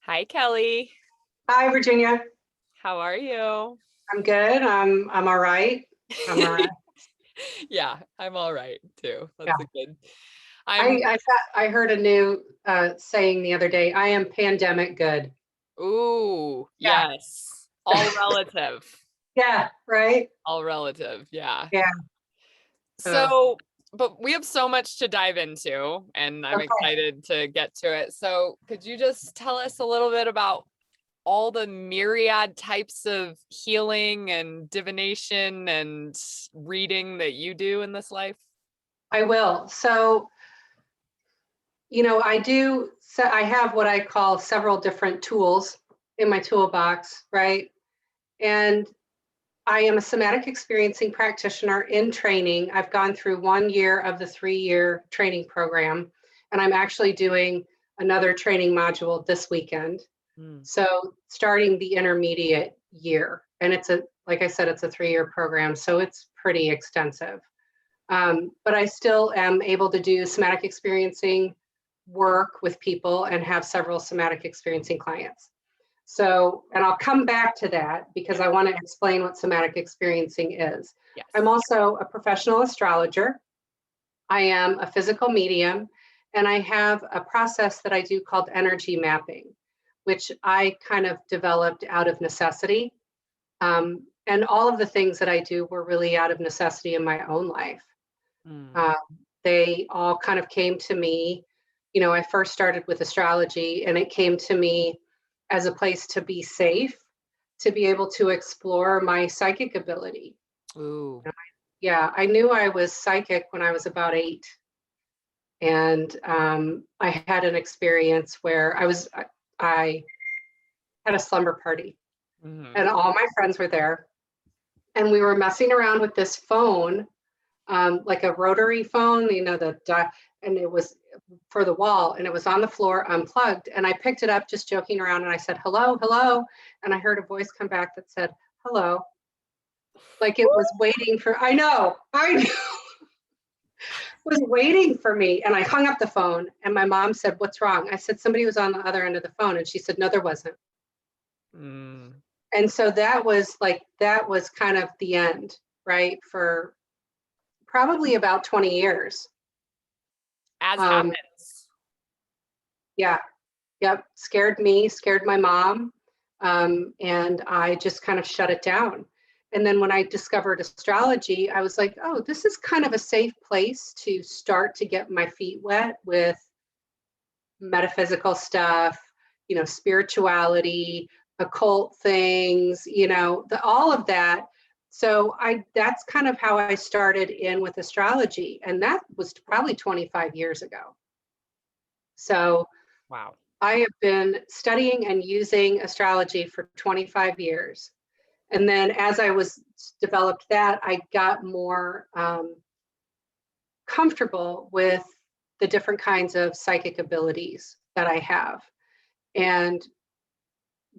Hi, Kelly. Hi, Virginia. How are you? I'm good. I'm all right. I'm all right. Yeah, I'm all right too. Yeah. That's a good. I I'm I thought I heard a new saying the other day. I am pandemic good. Ooh, Yeah. yes. All relative. Yeah. Right. All relative. Yeah. Yeah. Uh, So, but we have so much to dive into, and I'm okay. excited to get to it. So, could you just tell us a little bit about all the myriad types of healing and divination and reading that you do in this life? I will. So, I do. So I have what I call several different tools in my toolbox, right? And I am a somatic experiencing practitioner in training. I've gone through 1 year of the 3 year training program, and I'm actually doing another training module this weekend. Mm. So, starting the intermediate year, and like I said, it's a 3 year program, so it's pretty extensive. But I still am able to do somatic experiencing work with people and have several somatic experiencing clients. So, and I'll come back to that because I want to explain what somatic experiencing is. I'm Yes. also a professional astrologer. I am a physical medium, and I have a process that I do called energy mapping, which I kind of developed out of necessity. And all of the things that I do were really out of necessity in my own life. Mm. Uh, they all kind of came to me. I first started with astrology, and it came to me as a place to be safe, to be able to explore my psychic ability. Ooh. Yeah, I knew I was psychic when I was about 8. And I had an experience where I had a slumber party, Mm. and all my friends were there, and we were messing around with this phone, like a rotary phone, and it was for the wall, and it was on the floor unplugged. And I picked it up just joking around, and I said, "Hello, hello." And I heard a voice come back that said, "Hello." Like it was waiting for, I know, was waiting for me. And I hung up the phone, and my mom said, "What's wrong?" I said, "Somebody was on the other end of the phone." And she said, "No, there wasn't." Mm. And so that was kind of the end, right? For probably about 20 years. As Um, happens. yeah, yep. Scared me, scared my mom. And I just kind of shut it down. And then when I discovered astrology, I was like, oh, this is kind of a safe place to start to get my feet wet with metaphysical stuff, spirituality, occult things, all of that. So that's kind of how I started in with astrology. And that was probably 25 years ago. So Wow. I have been studying and using astrology for 25 years. And then as I was developed that, I got more comfortable with the different kinds of psychic abilities that I have. And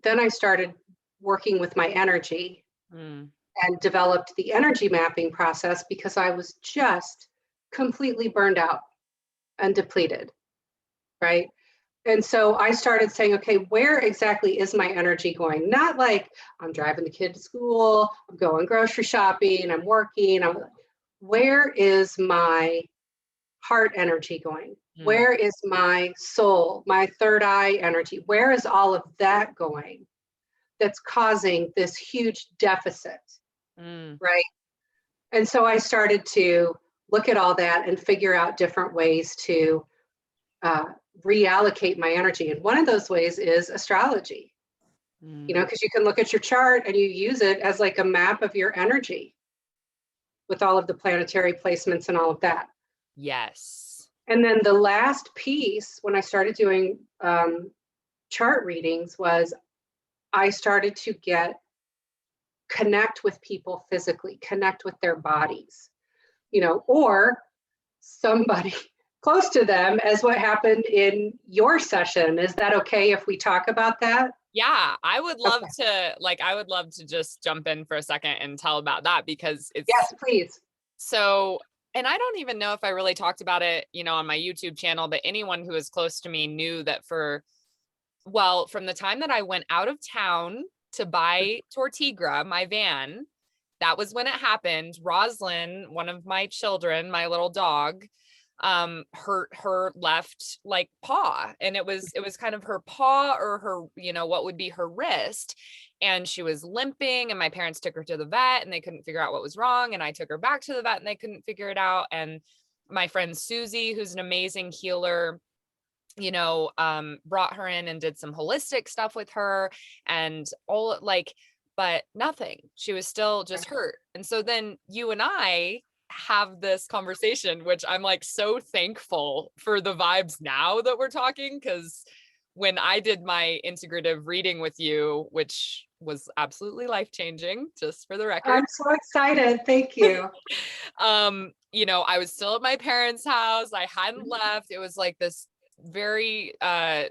then I started working with my energy Mm. and developed the energy mapping process because I was just completely burned out and depleted, right? And so I started saying, okay, where exactly is my energy going? Not like I'm driving the kid to school, I'm going grocery shopping, I'm working. Where is my heart energy going? Mm. Where is my soul, my third eye energy? Where is all of that going that's causing this huge deficit, Mm. right? And so I started to look at all that and figure out different ways to uh, reallocate my energy. And one of those ways is astrology, Mm. because you can look at your chart and you use it as like a map of your energy with all of the planetary placements and all of that. Yes. And then the last piece, when I started doing chart readings, was I started to connect with people physically, connect with their bodies, or somebody close to them, as what happened in your session. Is that okay if we talk about that? Yeah, Okay. I would love to just jump in for a second and tell about that because it's Yes, please. so, and I don't even know if I really talked about it, on my YouTube channel, but anyone who is close to me knew that for well, from the time that I went out of town to buy Tortigra, my van, that was when it happened. Roslyn, one of my children, my little dog, hurt her left like paw, and it was kind of her paw or her, you know, what would be her wrist, and she was limping, and my parents took her to the vet and they couldn't figure out what was wrong, and I took her back to the vet and they couldn't figure it out. And my friend Susie, who's an amazing healer, you know, brought her in and did some holistic stuff with her and all, like, but nothing. She was still just hurt. And so then you and I have this conversation, which I'm like so thankful for the vibes now that we're talking, because when I did my integrative reading with you, which was absolutely life-changing, just for the record. I'm so excited. Thank you. You know, I was still at my parents' house. I hadn't left. It was like this very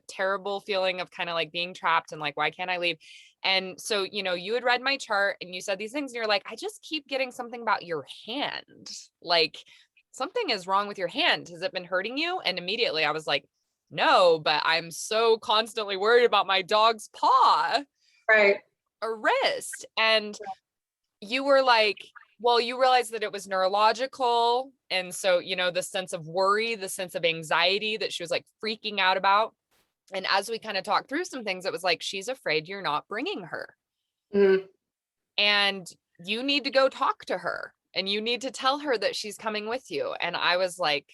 terrible feeling of kind of like being trapped and like, why can't I leave? And so, you know, you had read my chart and you said these things and you're like, I just keep getting something about your hand. Like, something is wrong with your hand. Has it been hurting you? And immediately I was like, no, but I'm so constantly worried about my dog's paw. Right. Or wrist. And you were like, well, you realized that it was neurological. And so, you know, the sense of worry, the sense of anxiety that she was like freaking out about. And as we kind of talked through some things, it was like, she's afraid you're not bringing her. And you need to go talk to her and you need to tell her that she's coming with you. And I was like,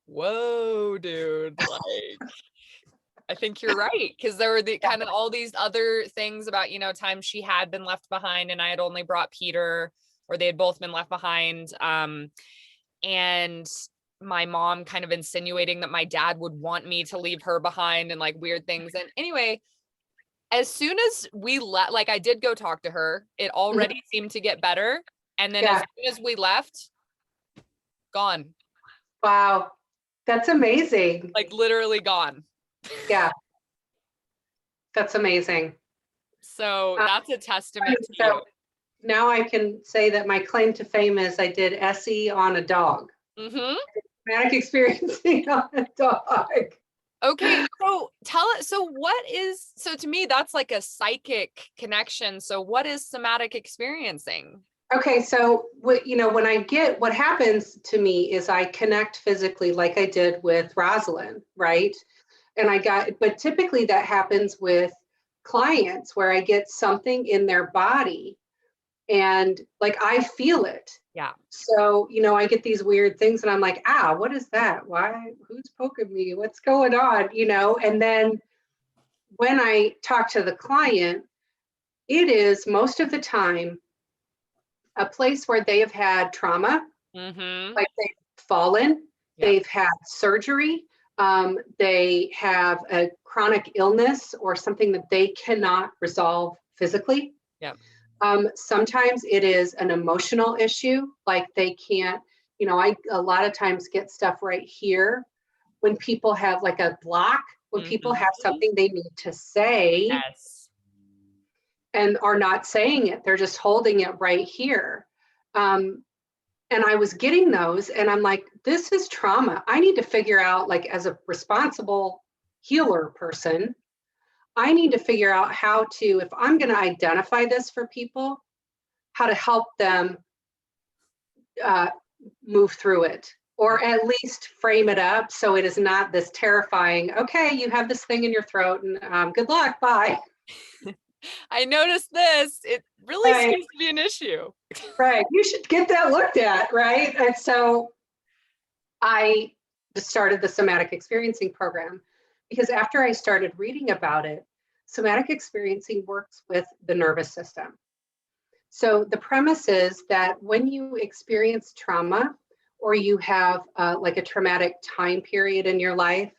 whoa, dude, like, I think you're right. Because there were the kind of all these other things about, you know, times she had been left behind and I had only brought Peter, or they had both been left behind. And my mom kind of insinuating that my dad would want me to leave her behind and like weird things. And anyway, as soon as we left, like I did go talk to her, it already seemed to get better. And then as soon as we left, gone. Wow. That's amazing. Like literally gone. Yeah. That's amazing. So that's a testament to you. Now I can say that my claim to fame is I did SE on a dog. Somatic experiencing on a dog. Okay, so tell it. So what is, so to me, that's like a psychic connection. So what is somatic experiencing? Okay, so what, you know, when I get, what happens to me is I connect physically like I did with Rosalind, right? And I got, but typically that happens with clients where I get something in their body and like I feel it. Yeah. So, you know, I get these weird things and I'm like, ah, what is that? Why? Who's poking me? What's going on? You know, and then when I talk to the client, it is most of the time a place where they have had trauma, like they've fallen, they've had surgery, they have a chronic illness or something that they cannot resolve physically. Yeah. Sometimes it is an emotional issue, like they can't, you know, I a lot of times get stuff right here when people have like a block, when people have something they need to say and are not saying it, they're just holding it right here. And I was getting those and I'm like, this is trauma. I need to figure out, like, as a responsible healer person, I need to figure out how to, if I'm going to identify this for people, how to help them move through it, or at least frame it up so it is not this terrifying, okay, you have this thing in your throat and good luck, bye. I noticed this. It really seems to be an issue. Right. You should get that looked at, right? And so I just started the Somatic Experiencing program because after I started reading about it, Somatic Experiencing works with the nervous system. So the premise is that when you experience trauma or you have like a traumatic time period in your life,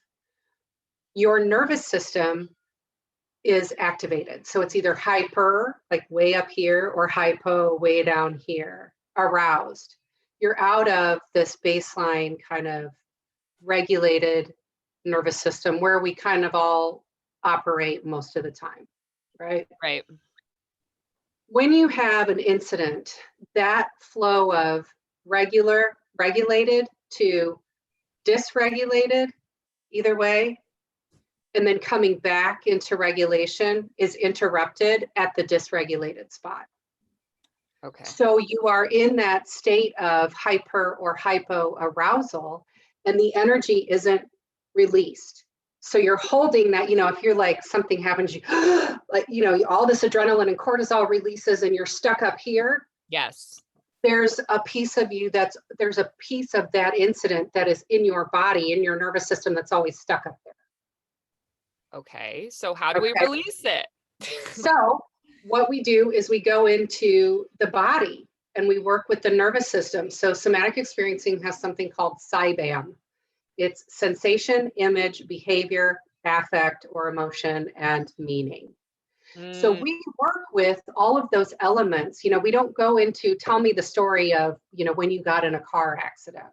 your nervous system is activated. So it's either hyper, like way up here, or hypo, way down here, aroused. You're out of this baseline kind of regulated nervous system where we kind of all operate most of the time, right? Right. When you have an incident, that flow of regulated to dysregulated, either way, and then coming back into regulation is interrupted at the dysregulated spot. Okay. So you are in that state of hyper or hypo arousal, and the energy isn't released. So you're holding that, if you're like something happens, you like, all this adrenaline and cortisol releases and you're stuck up here. Yes. There's a piece of you there's a piece of that incident that is in your body, in your nervous system, that's always stuck up there. Okay. So how do we release it? So what we do is we go into the body and we work with the nervous system. So somatic experiencing has something called SIBAM. It's sensation, image, behavior, affect, or emotion, and meaning. So we work with all of those elements. We don't go into tell me the story of, when you got in a car accident,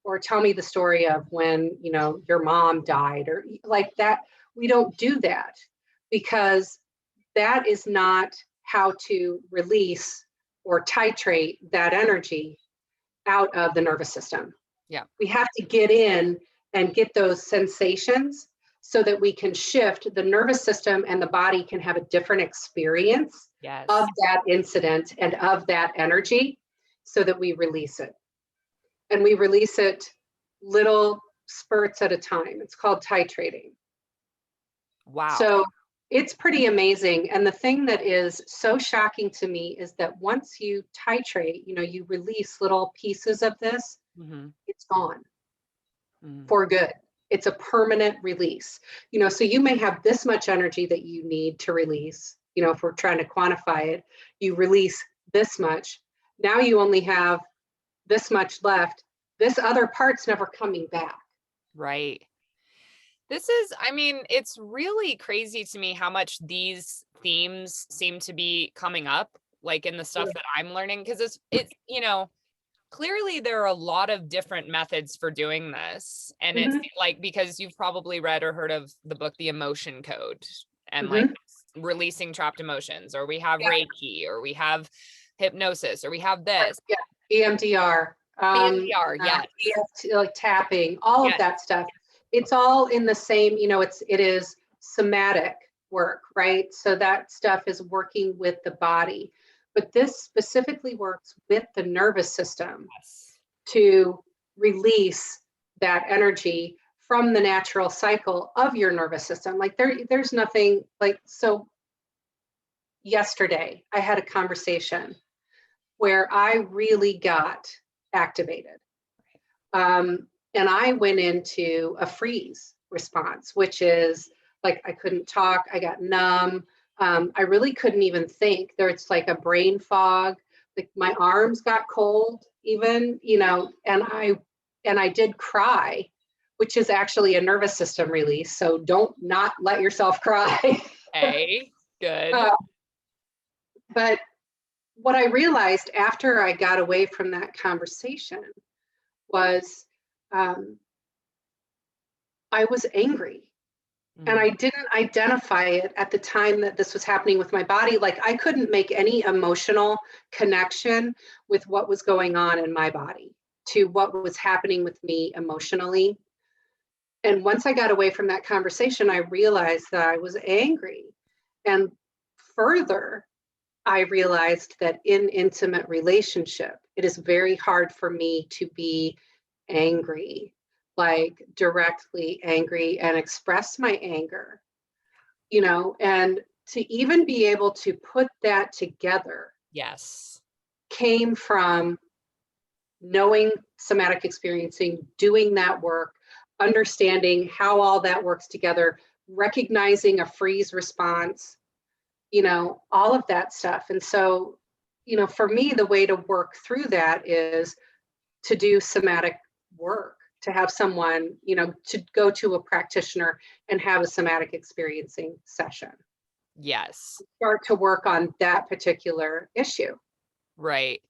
or tell me the story of when, your mom died, or like that. We don't do that, because that is not how to release or titrate that energy out of the nervous system. Yeah. We have to get in and get those sensations so that we can shift the nervous system, and the body can have a different experience of that incident and of that energy, so that we release it. And we release it little spurts at a time. It's called titrating. Wow. So it's pretty amazing. And the thing that is so shocking to me is that once you titrate, you release little pieces of this, it's gone for good. It's a permanent release. So you may have this much energy that you need to release. If we're trying to quantify it, you release this much. Now you only have this much left. This other part's never coming back. Right. It's really crazy to me how much these themes seem to be coming up, like in the stuff that I'm learning, because it's clearly there are a lot of different methods for doing this. And it's like, because you've probably read or heard of the book, The Emotion Code, and like releasing trapped emotions, or we have Reiki, or we have hypnosis, or we have this. EMDR. EMDR, EFT, like tapping, all of that stuff. It's all in the same, it is somatic work, right? So that stuff is working with the body. But this specifically works with the nervous system to release that energy from the natural cycle of your nervous system. Like there's nothing like, so yesterday I had a conversation where I really got activated. And I went into a freeze response, which is like, I couldn't talk, I got numb. I really couldn't even think. There's like a brain fog. Like my arms got cold even, and I did cry, which is actually a nervous system release. So don't not let yourself cry. Hey, good. But what I realized after I got away from that conversation was I was angry. And I didn't identify it at the time that this was happening with my body. Like I couldn't make any emotional connection with what was going on in my body to what was happening with me emotionally. And once I got away from that conversation, I realized that I was angry. And further, I realized that in intimate relationship, it is very hard for me to be angry, like directly angry, and express my anger, and to even be able to put that together. Yes. Came from knowing somatic experiencing, doing that work, understanding how all that works together, recognizing a freeze response, all of that stuff. And so, for me, the way to work through that is to do somatic work, to have someone, to go to a practitioner and have a somatic experiencing session. Yes. Start to work on that particular issue. Right.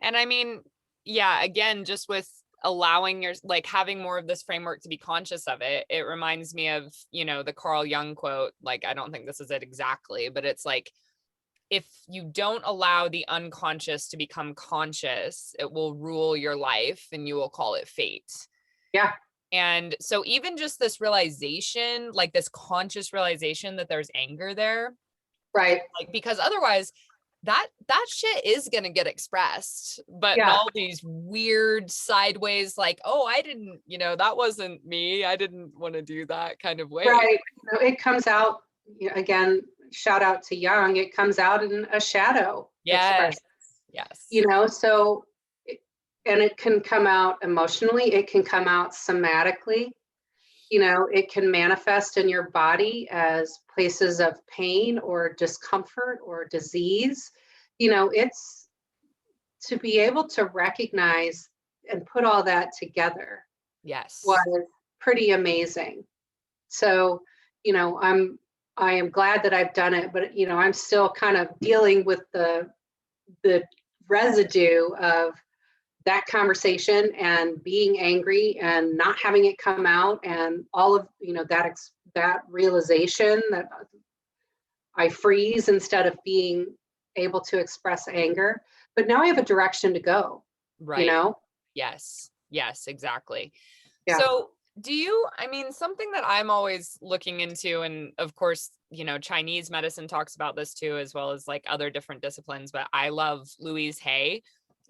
And again, just with allowing having more of this framework to be conscious of it, it reminds me of, the Carl Jung quote, like, I don't think this is it exactly, but it's like, if you don't allow the unconscious to become conscious, it will rule your life and you will call it fate. Yeah. And so even just this realization, like this conscious realization that there's anger there, Right. like, because otherwise that shit is going to get expressed, but in Yeah. all these weird sideways, like, oh, I didn't, that wasn't me, I didn't want to do that kind of way. Right. It comes out, again, shout out to Jung, it comes out in a shadow Yes. expression. Yes. So, and it can come out emotionally, it can come out somatically, it can manifest in your body as places of pain or discomfort or disease. It's to be able to recognize and put all that together Yes. was pretty amazing. So, I am glad that I've done it, but I'm still kind of dealing with the residue of that conversation and being angry and not having it come out, and all of that realization that I freeze instead of being able to express anger. But now I have a direction to go. Right. Yes, exactly. Yeah. So something that I'm always looking into, and of course, Chinese medicine talks about this too, as well as like other different disciplines, but I love Louise Hay.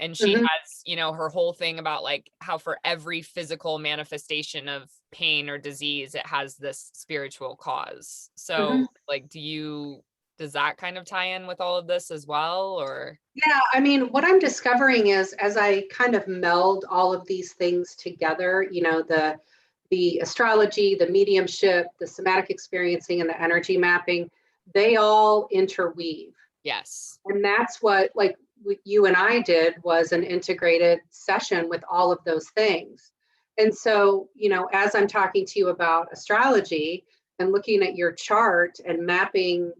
And she Mhm. has, her whole thing about like how for every physical manifestation of pain or disease, it has this spiritual cause. So Mhm. like, does that kind of tie in with all of this as well, or? Yeah, what I'm discovering is as I kind of meld all of these things together, the astrology, the mediumship, the somatic experiencing, and the energy mapping, they all interweave. Yes. And that's what you and I did, was an integrated session with all of those things. And so, as I'm talking to you about astrology and looking at your chart and mapping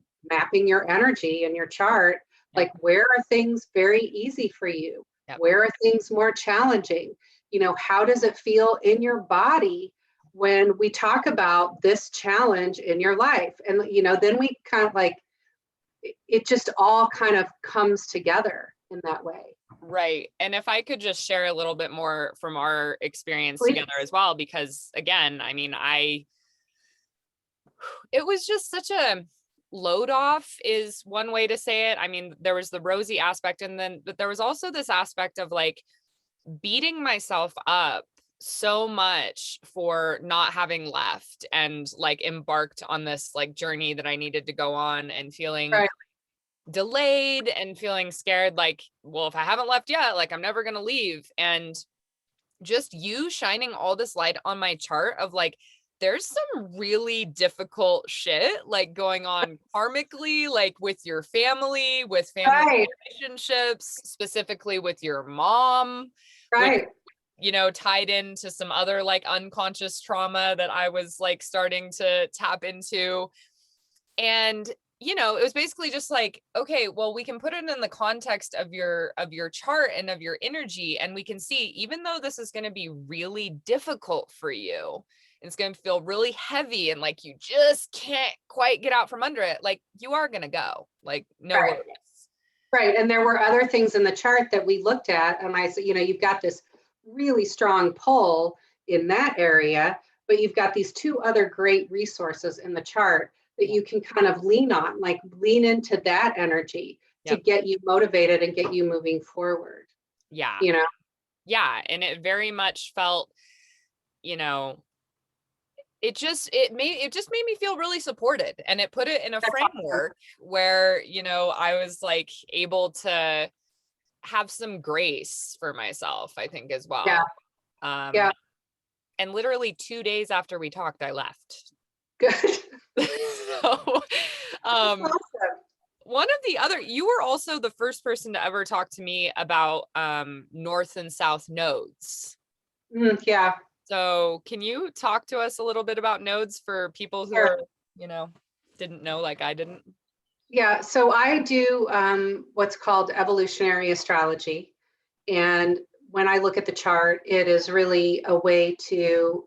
your energy and your chart, like, where are things very easy for you? Yep. Where are things more challenging? How does it feel in your body when we talk about this challenge in your life? And, then we kind of like, it just all kind of comes together in that way. Right. And if I could just share a little bit more from our experience Please. together as well, because again, it was just such a load off is one way to say it. There was the rosy aspect, but there was also this aspect of like beating myself up so much for not having left and like embarked on this like journey that I needed to go on, and feeling Right. delayed and feeling scared, like, well, if I haven't left yet, like I'm never going to leave. And just you shining all this light on my chart of like, there's some really difficult shit like going on karmically, like with your family, with family Right. relationships, specifically with your mom, Right. which, tied into some other like unconscious trauma that I was like starting to tap into. And it was basically just like, okay, well, we can put it in the context of your chart and of your energy, and we can see, even though this is going to be really difficult for you, it's going to feel really heavy, and like you just can't quite get out from under it, like you are going to go, like, no Right. worries. Right. And there were other things in the chart that we looked at, and I said, you've got this really strong pull in that area, but you've got these two other great resources in the chart that you can kind of lean on, like lean into that energy to get you motivated and get you moving forward. Yeah. Yeah. And it very much felt, it just made me feel really supported, and it put it in a framework where, I was like able to have some grace for myself, I think, as well. Yeah. And literally 2 days after we talked, I left. Good. So, Awesome. one of the other, you were also the first person to ever talk to me about north and south nodes. Yeah. So can you talk to us a little bit about nodes for people who are, didn't know, like I didn't? Yeah. So I do what's called evolutionary astrology. And when I look at the chart, it is really a way to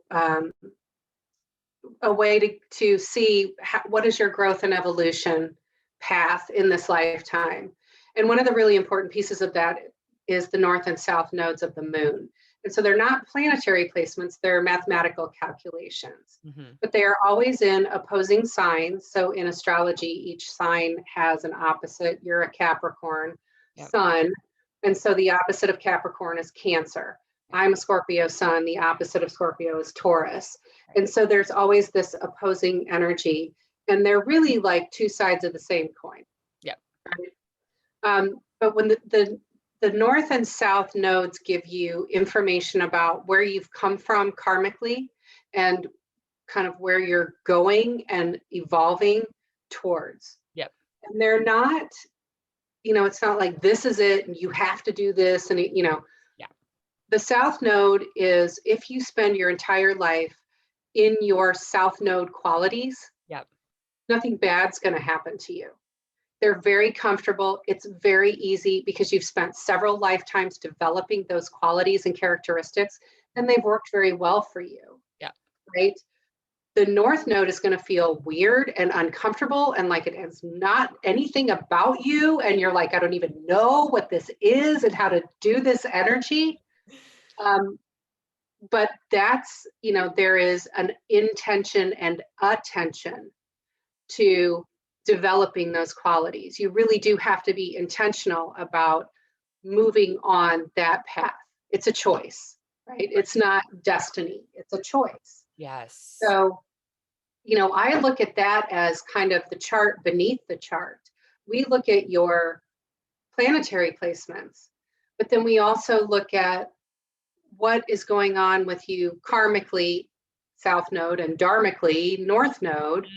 see what is your growth and evolution path in this lifetime. And one of the really important pieces of that is the north and south nodes of the moon. And so they're not planetary placements, they're mathematical calculations, Mm-hmm. but they are always in opposing signs. So in astrology, each sign has an opposite. You're a Capricorn Yep. sun. And so the opposite of Capricorn is Cancer. I'm a Scorpio sun. The opposite of Scorpio is Taurus. And so there's always this opposing energy. And they're really like two sides of the same coin. Yep. Right? But when the north and south nodes give you information about where you've come from karmically and kind of where you're going and evolving towards. Yep. And they're not, it's not like this is it and you have to do this. And, Yeah. The south node is if you spend your entire life in your south node qualities, Yep. nothing bad's going to happen to you. They're very comfortable. It's very easy because you've spent several lifetimes developing those qualities and characteristics, and they've worked very well for you. Yeah. Right? The north node is going to feel weird and uncomfortable and like it is not anything about you. And you're like, I don't even know what this is and how to do this energy. But that's, there is an intention and attention to developing those qualities. You really do have to be intentional about moving on that path. It's a choice, right? It's not destiny, it's a choice. Yes. So, I look at that as kind of the chart beneath the chart. We look at your planetary placements, but then we also look at what is going on with you karmically, south node, and dharmically, north node.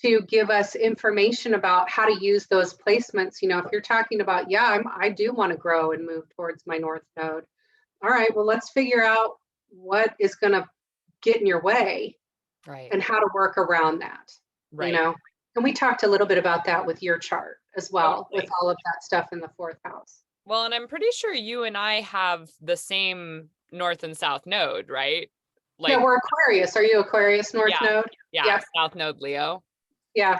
To give us information about how to use those placements. If you're talking about, I do want to grow and move towards my north node. All right, well, let's figure out what is going to get in your way, right, and how to work around that. right. And we talked a little bit about that with your chart as well, Totally. with all of that stuff in the fourth house. Well, and I'm pretty sure you and I have the same north and south node, right? Like, yeah, we're Aquarius. Are you Aquarius north node? Yeah, south node Leo. Yeah.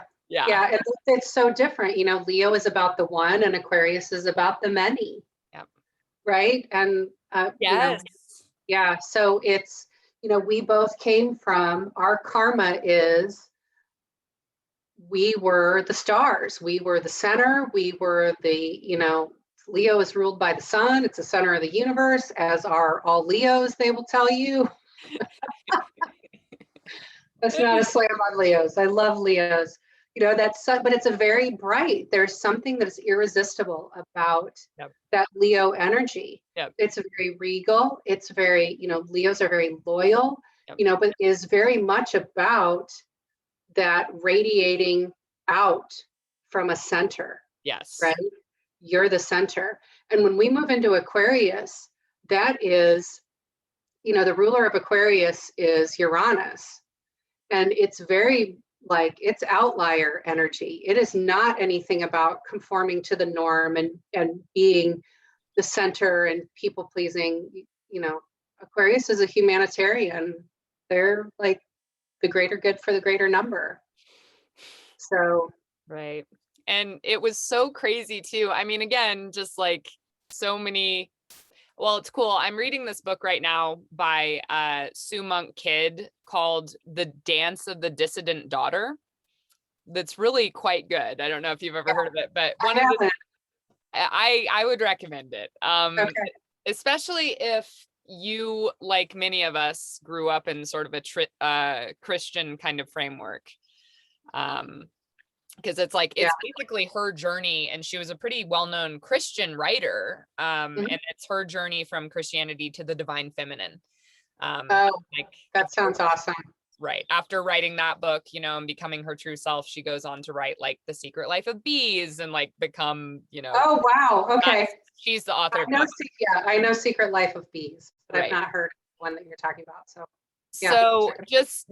It's so different. Leo is about the one and Aquarius is about the many. Yeah. Right. And yes. So it's, we both came from, our karma is, we were the stars, we were the center, we were the, Leo is ruled by the sun. It's the center of the universe, as are all Leos, they will tell you. That's not a slam on Leos. I love Leos. But it's a very bright, there's something that is irresistible about that Leo energy. It's very regal. It's very, Leos are very loyal, but is very much about that radiating out from a center. Yes. Right? You're the center. And when we move into Aquarius, that is, the ruler of Aquarius is Uranus. And it's very it's outlier energy. It is not anything about conforming to the norm and being the center and people pleasing. Aquarius is a humanitarian. They're like the greater good for the greater number. So. Right. And it was so crazy too. I mean, again, just like so many. Well, it's cool. I'm reading this book right now by Sue Monk Kidd called The Dance of the Dissident Daughter. That's really quite good. I don't know if you've ever heard of it, but I would recommend it. Okay. Especially if you, like many of us, grew up in sort of a Christian kind of framework. Because it's basically her journey, and she was a pretty well-known Christian writer, and it's her journey from Christianity to the divine feminine. That sounds awesome. Right. After writing that book, and becoming her true self, she goes on to write The Secret Life of Bees and become, Oh, wow. Okay. She's the author. I know Secret Life of Bees, but I've not heard one that you're talking about. So, just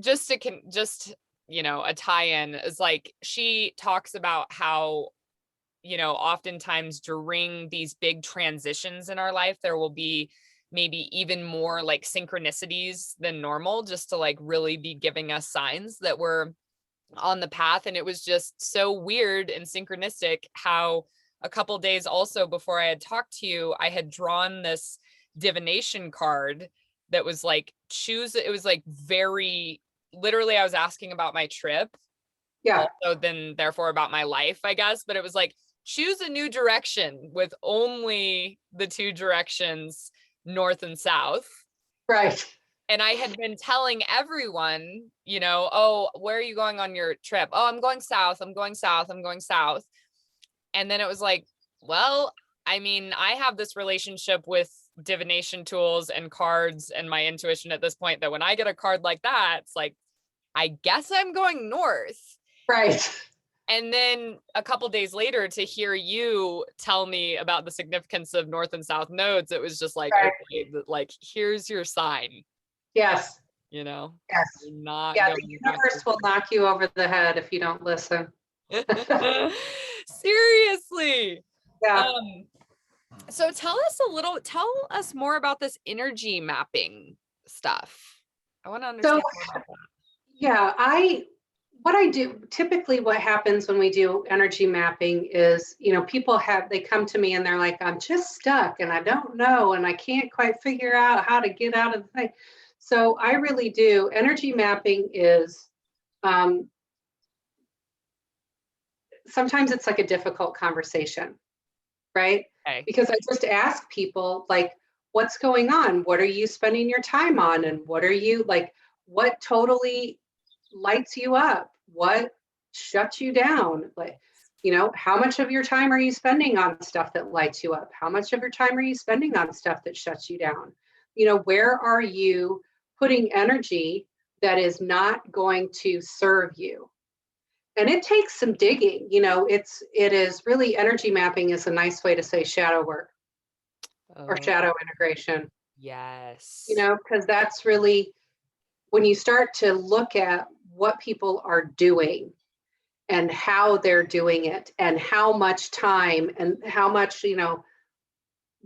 a tie-in is she talks about how, oftentimes during these big transitions in our life, there will be maybe even more synchronicities than normal, just to really be giving us signs that we're on the path. And it was just so weird and synchronistic how a couple days also before I had talked to you, I had drawn this divination card that was like, it was like very literally, I was asking about my trip. Yeah. Also then therefore about my life, I guess. But it was like, choose a new direction with only the two directions, north and south. Right. And I had been telling everyone, oh, where are you going on your trip? Oh, I'm going south. I'm going south. I'm going south. And then it was like, well, I mean, I have this relationship with divination tools and cards and my intuition at this point that when I get a card like that, it's like, I guess I'm going north. Right. And then a couple days later, to hear you tell me about the significance of north and south nodes, it was just like, right. okay, like, here's your sign. Yes. Yes. You're not the universe will knock you over the head if you don't listen. Seriously. Yeah. So tell us more about this energy mapping stuff. I want to understand more about that. Yeah, what I do typically, what happens when we do energy mapping is, people they come to me and they're like, I'm just stuck and I don't know and I can't quite figure out how to get out of the thing. So I really do. Energy mapping is sometimes it's like a difficult conversation, right? Okay. Because I just ask people like, what's going on? What are you spending your time on? And what are you like, what totally lights you up? What shuts you down? Like, how much of your time are you spending on stuff that lights you up? How much of your time are you spending on stuff that shuts you down? Where are you putting energy that is not going to serve you? And it takes some digging. It is really, energy mapping is a nice way to say shadow work or shadow integration. Yes. Because that's really when you start to look at what people are doing and how they're doing it and how much time and how much,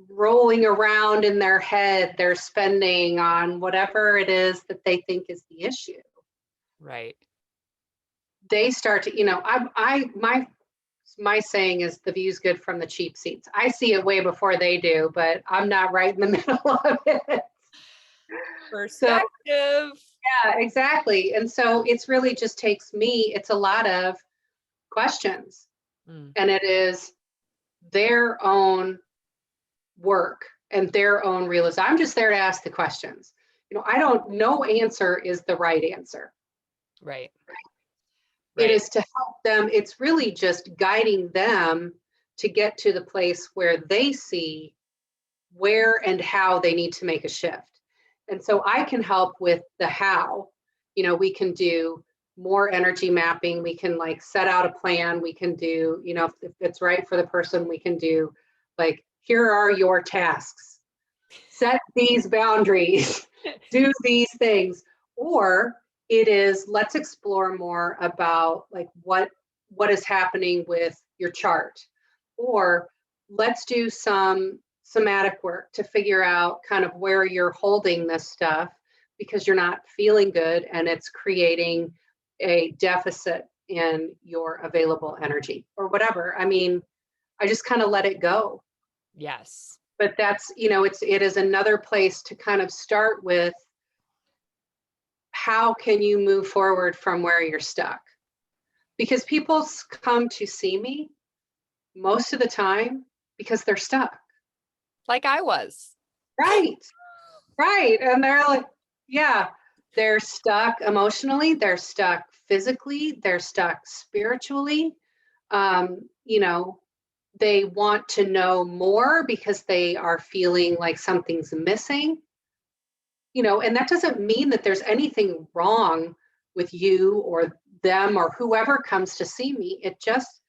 rolling around in their head they're spending on whatever it is that they think is the issue. Right. They start to, my saying is the view's good from the cheap seats. I see it way before they do, but I'm not right in the middle of it. Perspective. Yeah, exactly. And so it's really just takes me, it's a lot of questions. And it is their own work and their own realization. I'm just there to ask the questions. No answer is the right answer. Right. It is to help them. It's really just guiding them to get to the place where they see where and how they need to make a shift. And so I can help with the how. We can do more energy mapping. We can like set out a plan. We can do, if it's right for the person, we can do like, here are your tasks. Set these boundaries, do these things. Or it is, let's explore more about like what is happening with your chart. Or let's do some somatic work to figure out kind of where you're holding this stuff because you're not feeling good and it's creating a deficit in your available energy or whatever. I mean, I just kind of let it go. Yes. But that's, it is another place to kind of start with how can you move forward from where you're stuck? Because people come to see me most of the time because they're stuck. Like I was. Right. And they're like, yeah, they're stuck emotionally, they're stuck physically, they're stuck spiritually. They want to know more because they are feeling like something's missing. And that doesn't mean that there's anything wrong with you or them or whoever comes to see me. It just,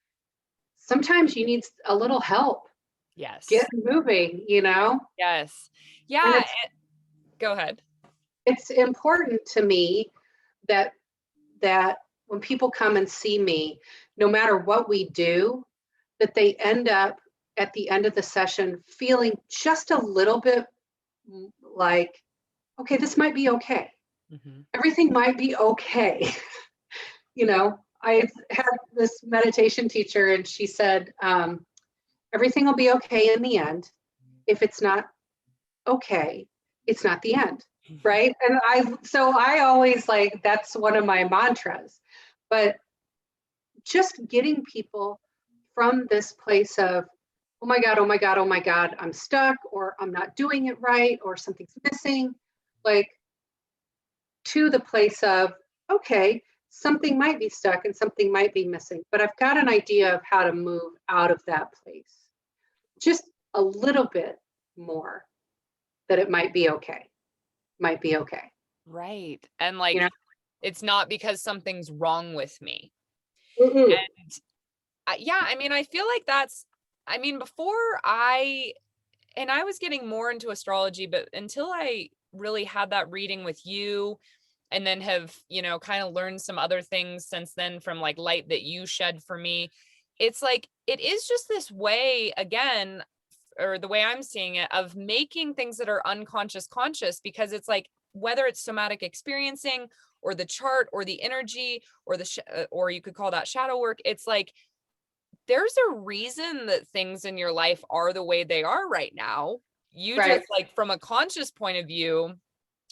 sometimes you need a little help. Yes. Get moving, Yes. Yeah. Go ahead. It's important to me that when people come and see me, no matter what we do, that they end up at the end of the session feeling just a little bit like, okay, this might be okay. Mm-hmm. Everything might be okay. I had this meditation teacher and she said, everything will be okay in the end if it's not okay, it's not the end, right? And I always like, that's one of my mantras. But just getting people from this place of, oh my God, oh my God, oh my God, I'm stuck, or I'm not doing it right, or something's missing, like, to the place of, okay, something might be stuck and something might be missing, but I've got an idea of how to move out of that place. Just a little bit more, that it might be okay. Might be okay. Right. And You like, know? it's not because something's wrong with me. Mm-mm. And yeah, I mean, I feel like that's, I mean, and I was getting more into astrology, but until I really had that reading with you, and then have, kind of learned some other things since then from like light that you shed for me, it's like, it is just this way again, or the way I'm seeing it, of making things that are unconscious conscious, because it's like, whether it's somatic experiencing or the chart or the energy or or you could call that shadow work, it's like, there's a reason that things in your life are the way they are right now. You Right. just, like, from a conscious point of view,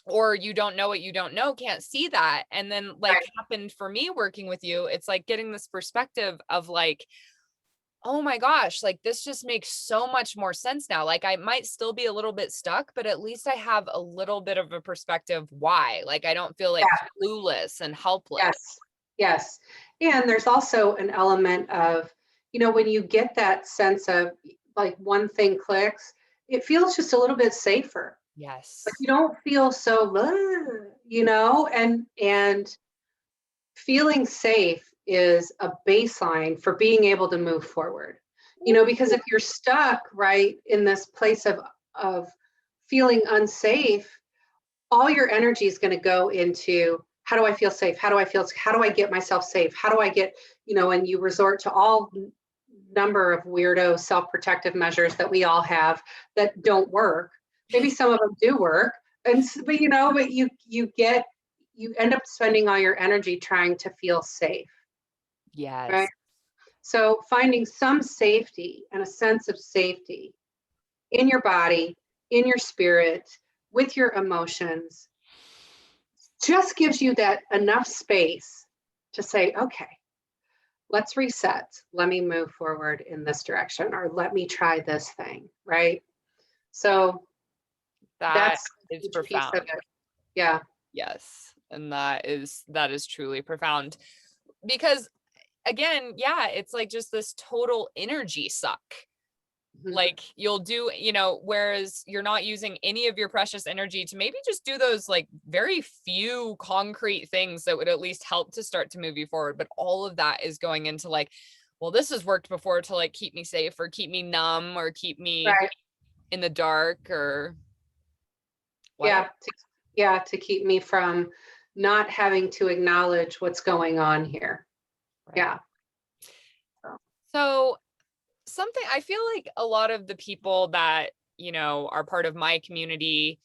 or you don't know what you don't know, can't see that. And then, like, Right. happened for me working with you, it's like getting this perspective of like, oh my gosh, like this just makes so much more sense now. Like I might still be a little bit stuck, but at least I have a little bit of a perspective why. Like I don't feel like Yeah. clueless and helpless. Yes. Yes. And there's also an element of, when you get that sense of like one thing clicks, it feels just a little bit safer. Like Yes. you don't feel so, "Ugh," and feeling safe is a baseline for being able to move forward. Because if you're stuck right in this place of feeling unsafe, all your energy is going to go into, how do I feel safe? How do I get myself safe? How do I get, and you resort to all number of weirdo self-protective measures that we all have that don't work. Maybe some of them do work. But you end up spending all your energy trying to feel safe, right? Yes. So finding some safety and a sense of safety in your body, in your spirit, with your emotions, just gives you that enough space to say, okay, let's reset. Let me move forward in this direction, or let me try this thing, right? So That that's a is huge piece of profound. it. Yeah. Yes. And that is truly profound, because again, yeah, it's like just this total energy suck. Mhm. Like you'll do, whereas you're not using any of your precious energy to maybe just do those like very few concrete things that would at least help to start to move you forward. But all of that is going into like, well, this has worked before to like keep me safe or keep me numb or keep me Right. in the dark or whatever. Yeah. To keep me from not having to acknowledge what's going on here. Right. Yeah. So, So something I feel like a lot of the people that, are part of my community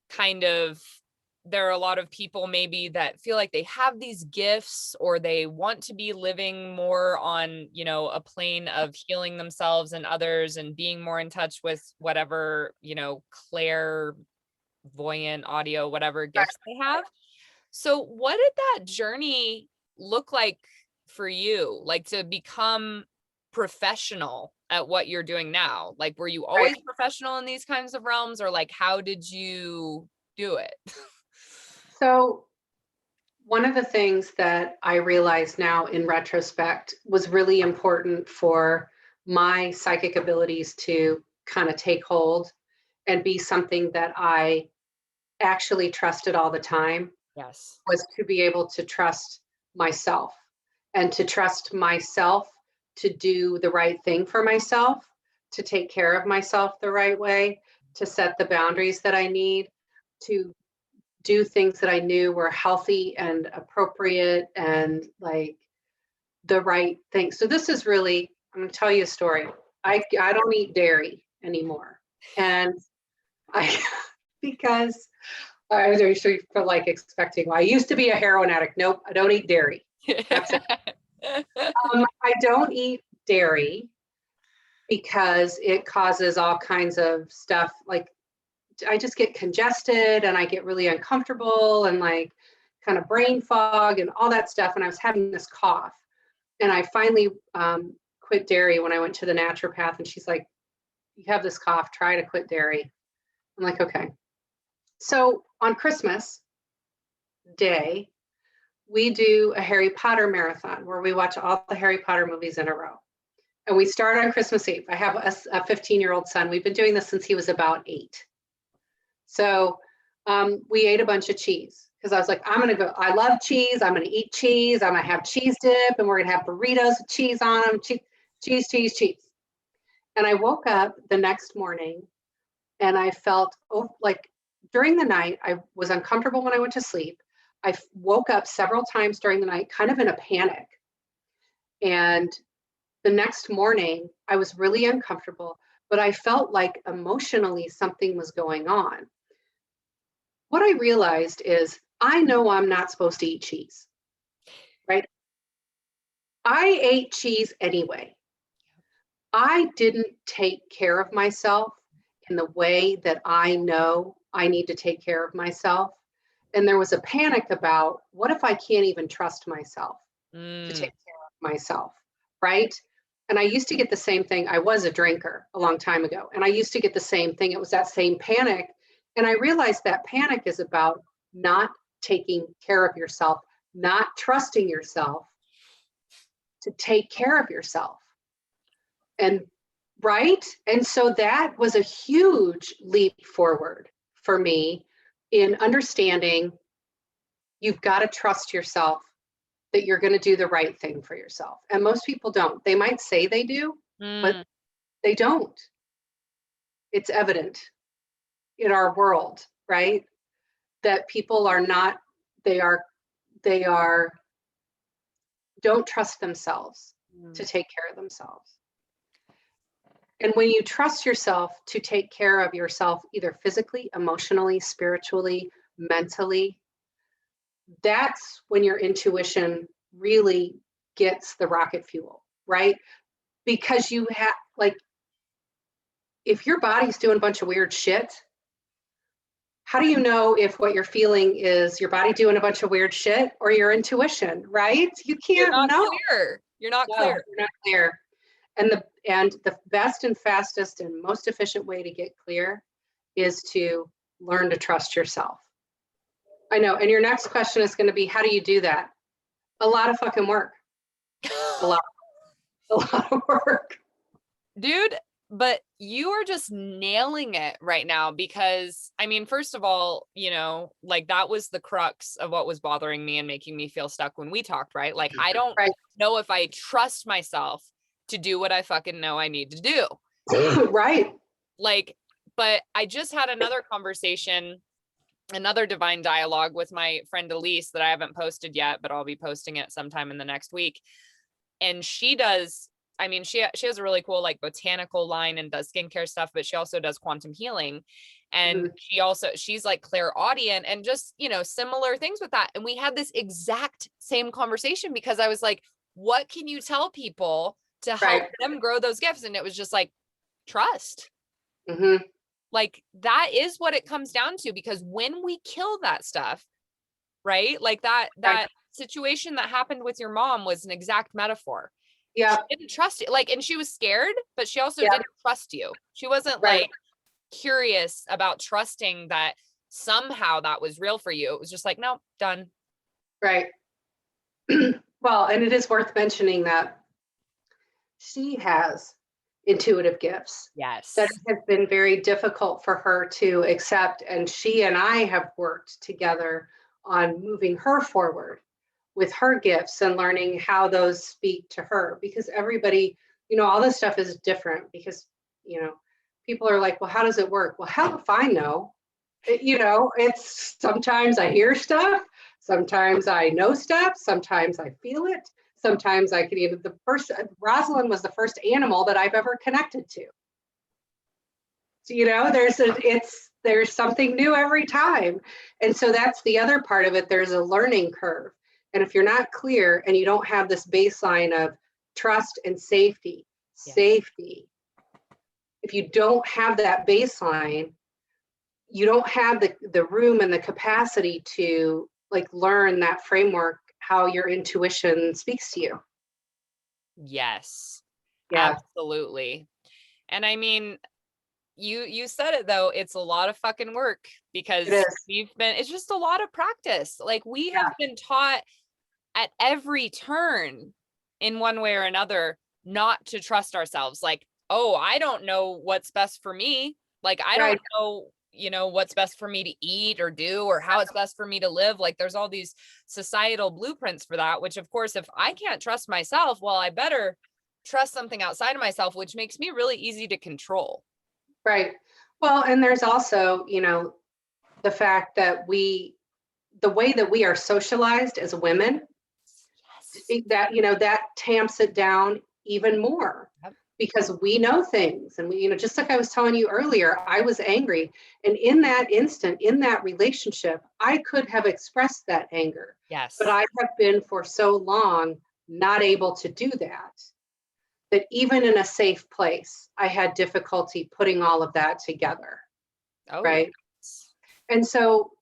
kind of, there are a lot of people maybe that feel like they have these gifts or they want to be living more on, a plane of healing themselves and others and being more in touch with whatever, clairvoyant audio, whatever gifts they have. So what did that journey look like for you? Like to become professional at what you're doing now? Like, were you right. always professional in these kinds of realms, or like, how did you do it? So one of the things that I realize now in retrospect was really important for my psychic abilities to kind of take hold and be something that I actually trusted all the time, Yes. was to be able to trust myself, and to trust myself to do the right thing for myself, to take care of myself the right way, to set the boundaries that I need, to do things that I knew were healthy and appropriate and like the right thing. So this is really, I'm going to tell you a story. Yes. I don't eat dairy anymore. And I, because I was sure for like expecting, well, I used to be a heroin addict. Nope, I don't eat dairy. That's it. I don't eat dairy because it causes all kinds of stuff. Like I just get congested and I get really uncomfortable and like kind of brain fog and all that stuff. And I was having this cough. And I finally quit dairy when I went to the naturopath. And she's like, you have this cough, try to quit dairy. I'm like, okay. So on Christmas Day, we do a Harry Potter marathon where we watch all the Harry Potter movies in a row. And we start on Christmas Eve. I have a 15-year-old son. We've been doing this since he was about 8. So we ate a bunch of cheese because I was like, I'm going to go. I love cheese. I'm going to eat cheese. I'm going to have cheese dip and we're going to have burritos with cheese on them. Cheese, cheese, cheese. And I woke up the next morning and I felt like during the night, I was uncomfortable when I went to sleep. I woke up several times during the night, kind of in a panic. And the next morning, I was really uncomfortable, but I felt like emotionally something was going on. What I realized is I know I'm not supposed to eat cheese, right? I ate cheese anyway. I didn't take care of myself in the way that I know I need to take care of myself. And there was a panic about what if I can't even trust myself to take care of myself, right? And I used to get the same thing. I was a drinker a long time ago, and I used to get the same thing. It was that same panic. And I realized that panic is about not taking care of yourself, not trusting yourself to take care of yourself. And right. And so that was a huge leap forward for me in understanding you've got to trust yourself that you're going to do the right thing for yourself. And most people don't. They might say they do, but they don't. It's evident in our world, right? That people are not, they don't trust themselves to take care of themselves. And when you trust yourself to take care of yourself, either physically, emotionally, spiritually, mentally, that's when your intuition really gets the rocket fuel, right? Because you have, like, if your body's doing a bunch of weird shit, how do you know if what you're feeling is your body doing a bunch of weird shit or your intuition, right? You can't know. You're not clear. You're not clear. And the best and fastest and most efficient way to get clear is to learn to trust yourself. I know. And your next question is going to be, how do you do that? A lot of fucking work. A lot of work. Dude, but you are just nailing it right now because, I mean, first of all, you know, like that was the crux of what was bothering me and making me feel stuck when we talked, right? Like, I don't know if I trust myself to do what I fucking know I need to do. Right. Like, but I just had another conversation, another divine dialogue with my friend Elise that I haven't posted yet, but I'll be posting it sometime in the next week. And she does, I mean, she has a really cool like botanical line and does skincare stuff, but she also does quantum healing. And she's like clairaudient and just, you know, similar things with that. And we had this exact same conversation because I was like, what can you tell people to help them grow those gifts? And it was just like, trust. Like that is what it comes down to, because when we kill that stuff, right? Like that situation that happened with your mom was an exact metaphor. Yeah. She didn't trust you. Like, and she was scared, but she also didn't trust you. She wasn't like curious about trusting that somehow that was real for you. It was just like, no, done. Right. Well, and it is worth mentioning that she has intuitive gifts. Yes. That has been very difficult for her to accept. And she and I have worked together on moving her forward with her gifts and learning how those speak to her, because everybody, you know, all this stuff is different because, you know, people are like, well, how does it work? Well, hell if I know. You know, it's sometimes I hear stuff, sometimes I know stuff, sometimes I feel it, sometimes I can even, Rosalind was the first animal that I've ever connected to. So, you know, there's something new every time. And so that's the other part of it. There's a learning curve. And if you're not clear and you don't have this baseline of trust and safety, if you don't have that baseline, you don't have the room and the capacity to like learn that framework, how your intuition speaks to you. Yes, Yeah, absolutely. And I mean, you said it though, it's a lot of fucking work it because is. it's just a lot of practice. Like we have Yeah, been taught at every turn in one way or another not to trust ourselves. Like, oh, I don't know what's best for me. Like, I right. don't know, what's best for me to eat or do or how it's best for me to live. Like, there's all these societal blueprints for that, which, of course, if I can't trust myself, well, I better trust something outside of myself, which makes me really easy to control. Right. Well, and there's also, the fact that the way that we are socialized as women, Yes. that tamps it down even more Yep. because we know things. And just like I was telling you earlier, I was angry. And in that instant, in that relationship, I could have expressed that anger, but Yes. I have been for so long not able to do that even in a safe place, I had difficulty putting all of that together. Oh, yeah. Right. And so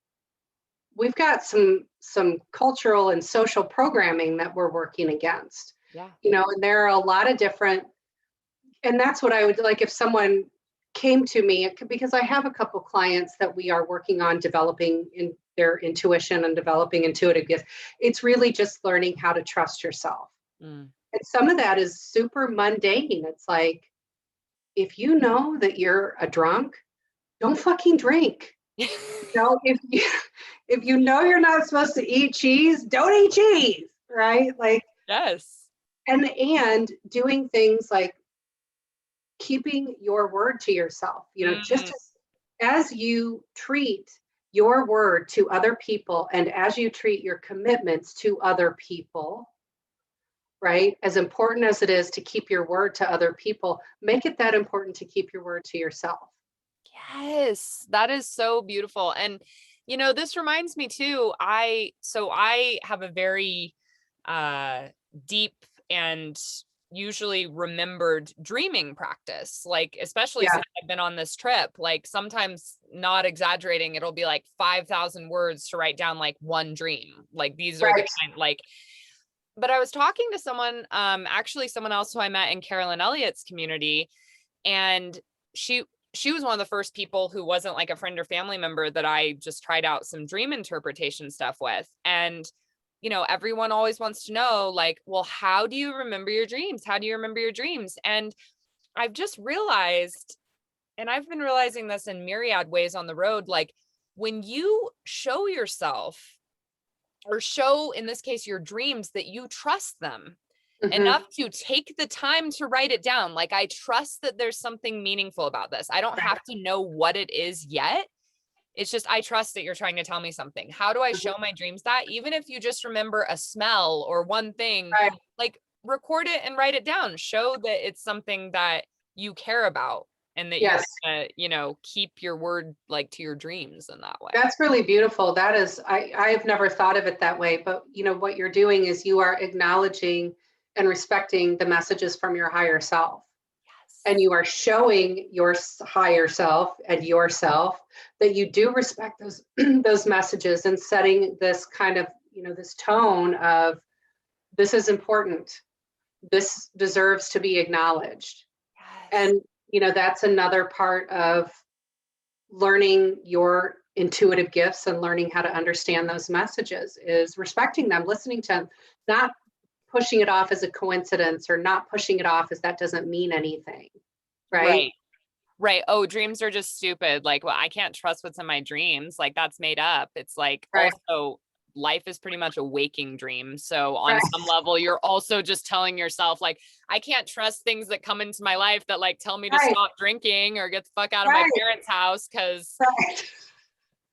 we've got some cultural and social programming that we're working against. Yeah. And there are a lot of different, and that's what I would like if someone came to me, because I have a couple clients that we are working on developing in their intuition and developing intuitive gifts. It's really just learning how to trust yourself. Mm. And some of that is super mundane. It's like, if you know that you're a drunk, don't fucking drink. If you know you're not supposed to eat cheese, don't eat cheese, right? Like, Yes. and doing things like keeping your word to yourself, just Mm. as you treat your word to other people and as you treat your commitments to other people, right? As important as it is to keep your word to other people, make it that important to keep your word to yourself. Yes, that is so beautiful. And this reminds me too, I have a very uh deep and usually remembered dreaming practice. Like especially Yeah, since I've been on this trip, like sometimes not exaggerating, it'll be like 5,000 words to write down like one dream. Like these are the right. kind like but I was talking to someone actually someone else who I met in Carolyn Elliott's community, and she she was one of the first people who wasn't like a friend or family member that I just tried out some dream interpretation stuff with. And everyone always wants to know like, well, how do you remember your dreams? How do you remember your dreams? And I've just realized, and I've been realizing this in myriad ways on the road, like when you show yourself or show in this case your dreams that you trust them Hmm. enough to take the time to write it down. Like, I trust that there's something meaningful about this. I don't Right. have to know what it is yet. It's just, I trust that you're trying to tell me something. How do I Mhm. show my dreams that? Even if you just remember a smell or one thing, Right. like record it and write it down. Show that it's something that you care about and that you're Yes. gonna, keep your word like to your dreams in that way. That's really beautiful. That is, I've never thought of it that way, but what you're doing is you are acknowledging and respecting the messages from your higher self. And Yes. you are showing your higher self and yourself that you do respect those those messages and setting this kind of, this tone of this is important. This deserves to be acknowledged. Yes. And, that's another part of learning your intuitive gifts and learning how to understand those messages is respecting them, listening to them, not pushing it off as a coincidence or not pushing it off as that doesn't mean anything. Right. Right. Right. Oh, dreams are just stupid. Like, well, I can't trust what's in my dreams. Like, that's made up. It's like Right. also life is pretty much a waking dream. So, on Right. some level, you're also just telling yourself, like, I can't trust things that come into my life that like tell me to Right. stop drinking or get the fuck out of my Right. parents' house because Right.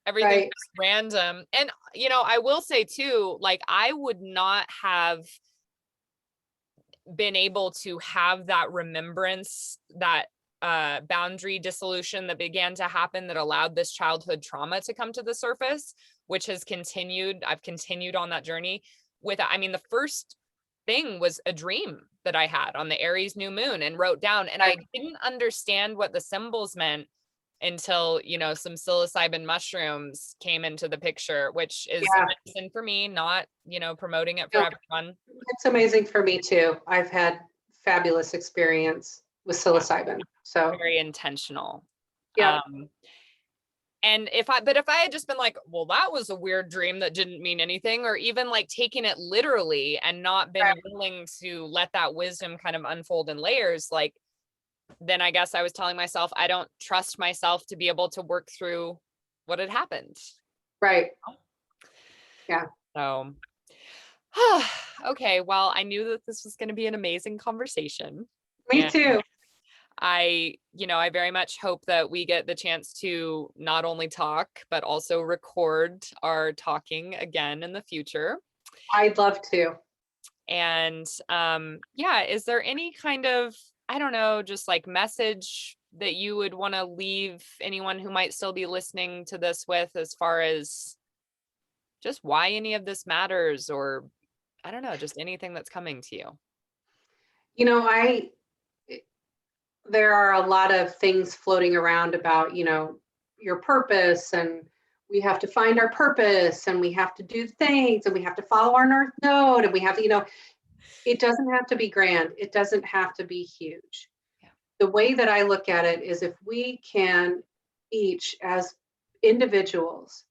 everything's Right. just random. And, I will say too, like, I would not have been able to have that remembrance, that boundary dissolution that began to happen that allowed this childhood trauma to come to the surface, which has continued. I've continued on that journey with, I mean, the first thing was a dream that I had on the Aries new moon and wrote down, and Right. I didn't understand what the symbols meant until, you know, some psilocybin mushrooms came into the picture, which is Yeah. medicine for me, not, you know, promoting it for No, everyone. it's amazing for me too. I've had fabulous experience with psilocybin. So Very intentional. yeah, And if I had just been like, well, that was a weird dream that didn't mean anything, or even like taking it literally and not been right, willing to let that wisdom kind of unfold in layers, like, then I guess I was telling myself, I don't trust myself to be able to work through what had happened. right. Yeah, So, okay, well, I knew that this was going to be an amazing conversation. me And too. I very much hope that we get the chance to not only talk, but also record our talking again in the future. I'd love to. And yeah, is there any kind of, I don't know, just like message that you would want to leave anyone who might still be listening to this with, as far as just why any of this matters, or I don't know, just anything that's coming to you? You know, there are a lot of things floating around about, your purpose, and we have to find our purpose, and we have to do things, and we have to follow our North Node, and we have to, it doesn't have to be grand. It doesn't have to be huge. Yeah. The way that I look at it is, if we can each as individuals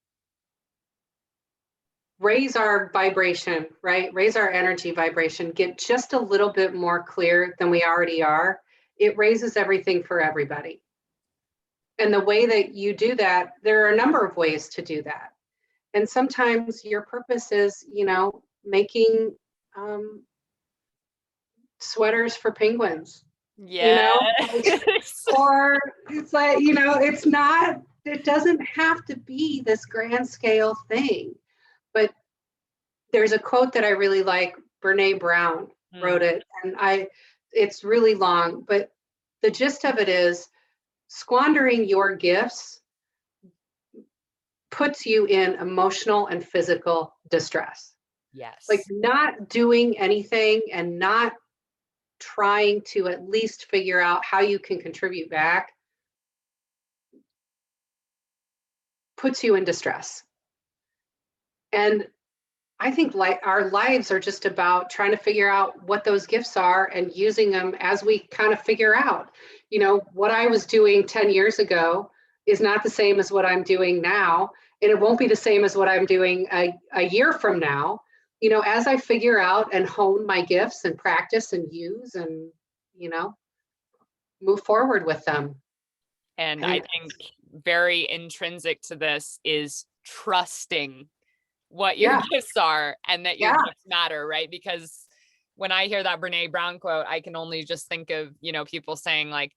raise our vibration, right? Raise our energy vibration, get just a little bit more clear than we already are, it raises everything for everybody. And the way that you do that, there are a number of ways to do that. And sometimes your purpose is, making sweaters for penguins, like, Yes. or it's like, it doesn't have to be this grand scale thing. But there's a quote that I really like. Brene Brown Hmm. wrote it, and it's really long, but the gist of it is, squandering your gifts puts you in emotional and physical distress. Like, Yes. not doing anything and not trying to at least figure out how you can contribute back puts you in distress. And I think, like, our lives are just about trying to figure out what those gifts are and using them as we kind of figure out. What I was doing 10 years ago is not the same as what I'm doing now. And it won't be the same as what I'm doing a year from now. As I figure out and hone my gifts and practice and use and, you know, move forward with them. And I I think, think very intrinsic to this is trusting what your yeah, gifts are and that your yeah, gifts matter, right? Because when I hear that Brene Brown quote, I can only just think of, people saying like,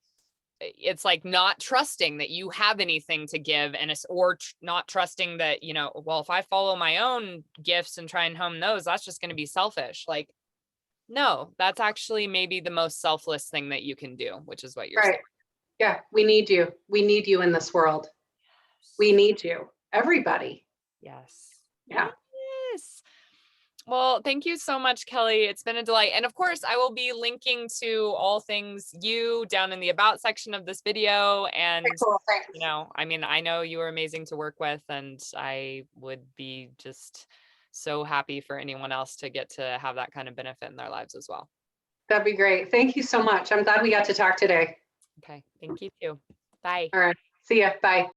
it's like not trusting that you have anything to give, and it's, or not trusting that, well, if I follow my own gifts and try and hone those, that's just going to be selfish. Like, no, that's actually maybe the most selfless thing that you can do, which is what you're saying. right. Yeah, we need you. We need you in this world. We need you. Everybody. Yes. Yeah. Yes. Well, thank you so much, Kelly. It's been a delight. And of course, I will be linking to all things you down in the about section of this video. And, Cool. Thanks. I know you are amazing to work with, and I would be just so happy for anyone else to get to have that kind of benefit in their lives as well. That'd be great. Thank you so much. I'm glad we got to talk today. Okay. Thank you too. Bye. All right. See ya. Bye.